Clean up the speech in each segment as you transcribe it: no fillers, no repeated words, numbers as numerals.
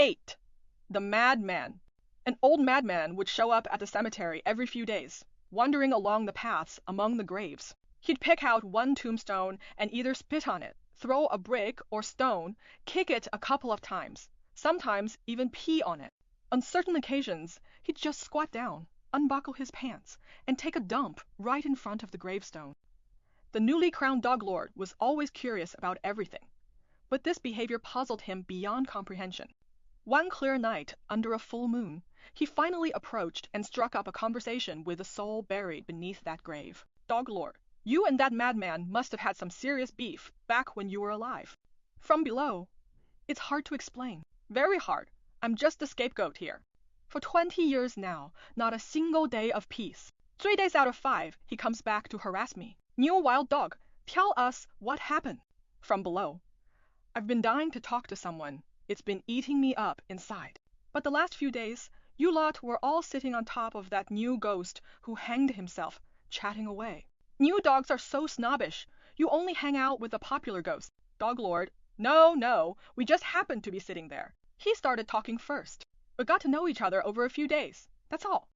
8. The Madman. An old madman would show up at the cemetery every few days, wandering along the paths among the graves. He'd pick out one tombstone and either spit on it, throw a brick or stone, kick it a couple of times, sometimes even pee on it. On certain occasions, he'd just squat down, unbuckle his pants, and take a dump right in front of the gravestone. The newly crowned dog lord was always curious about everything, but this behavior puzzled him beyond comprehension. One clear night, under a full moon, he finally approached and struck up a conversation with the soul buried beneath that grave. Dog lord, you and that madman must have had some serious beef back when you were alive. From below, it's hard to explain. Very hard. I'm just the scapegoat here. For 20 years now, not a single day of peace. 3 days out of 5, he comes back to harass me. New wild dog, tell us what happened. From below, I've been dying to talk to someone. It's been eating me up inside. But the last few days, you lot were all sitting on top of that new ghost who hanged himself, chatting away. New dogs are so snobbish. You only hang out with the popular ghost. Dog lord, no, we just happened to be sitting there. He started talking first. We got to know each other over a few days. That's all.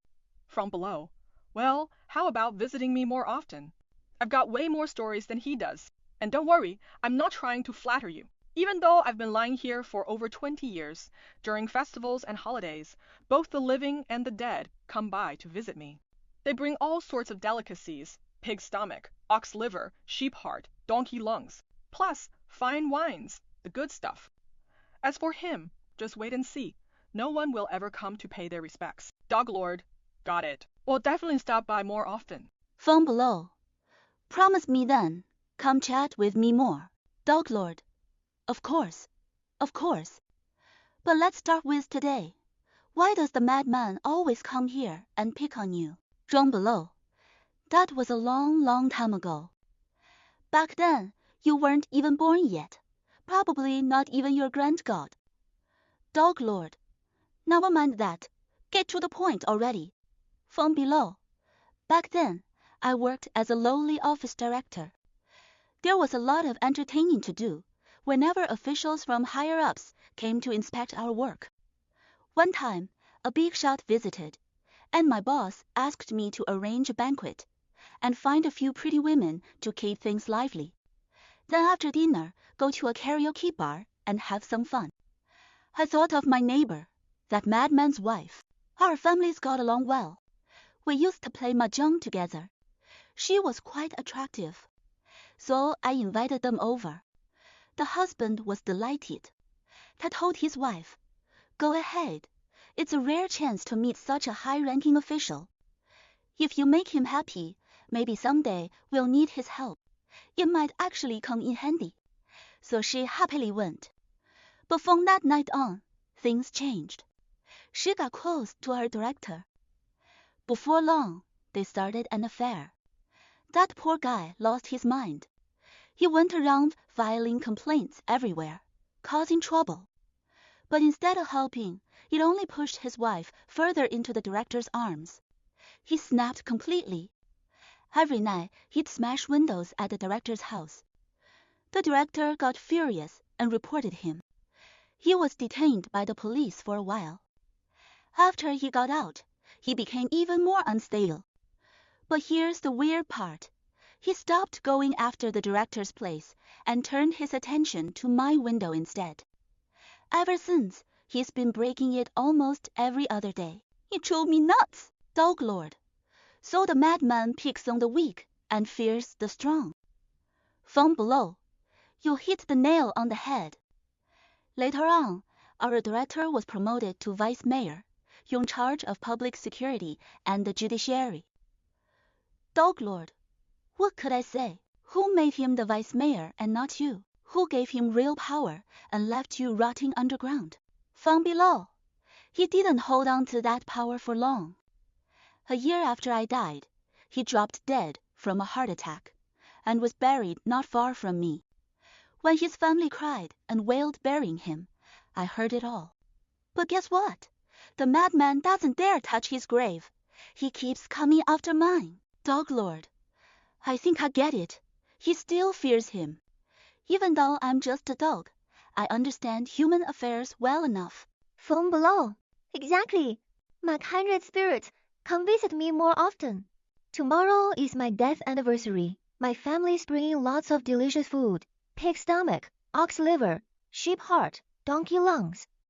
From below, well, how about visiting me more often? I've got way more stories than he does. And don't worry, I'm not trying to flatter you. Even though I've been lying here for over 20 years, during festivals and holidays, both the living and the dead come by to visit me. They bring all sorts of delicacies, pig stomach, ox liver, sheep heart, donkey lungs, plus fine wines, the good stuff. As for him, just wait and see. No one will ever come to pay their respects. Dog lord, got it. We'll definitely stop by more often. From below, promise me then, come chat with me more. Dog lord, of course. But let's start with today. Why does the madman always come here and pick on you? From below, that was a long time ago. Back then, you weren't even born yet. Probably not even your grand-god. Dog lord, never mind that. Get to the point already. From below, back then, I worked as a lowly office director. There was a lot of entertaining to do whenever officials from higher-ups came to inspect our work. One time, a big shot visited, and my boss asked me to arrange a banquet and find a few pretty women to keep things lively. Then after dinner, go to a karaoke bar and have some fun. I thought of my neighbor, that madman's wife. Our families got along well. We used to play mahjong together. She was quite attractive, so I invited them over. The husband was delighted. He told his wife, "Go ahead. It's a rare chance to meet such a high-ranking official. If you make him happy, maybe someday we'll need his help. It might actually come in handy." So she happily went. But from that night on, things changed. She got close to her director. Before long, they started an affair. That poor guy lost his mind. He went around filing complaints everywhere, causing trouble. But instead of helping, it only pushed his wife further into the director's arms. He snapped completely. Every night, he'd smash windows at the director's house. The director got furious and reported him. He was detained by the police for a while. After he got out, he became even more unstable. But here's the weird part. He stopped going after the director's place and turned his attention to my window instead. Ever since, he's been breaking it almost every other day. It drove me nuts, dog lord. So the madman picks on the weak and fears the strong. From below, you hit the nail on the head. Later on, our director was promoted to vice mayor, in charge of public security and the judiciary. Dog lord, what could I say? Who made him the vice mayor and not you? Who gave him real power and left you rotting underground? From below, he didn't hold on to that power for long. A year after I died, he dropped dead from a heart attack and was buried not far from me. When his family cried and wailed burying him, I heard it all. But guess what? The madman doesn't dare touch his grave. He keeps coming after mine. Dog lord, I think I get it. He still fears him. Even though I'm just a dog, I understand human affairs well enough. Phone below. Exactly. My kindred spirit, come visit me more often. Tomorrow is my death anniversary. My family's bringing lots of delicious food. Pig stomach, ox liver, sheep heart, donkey lungs,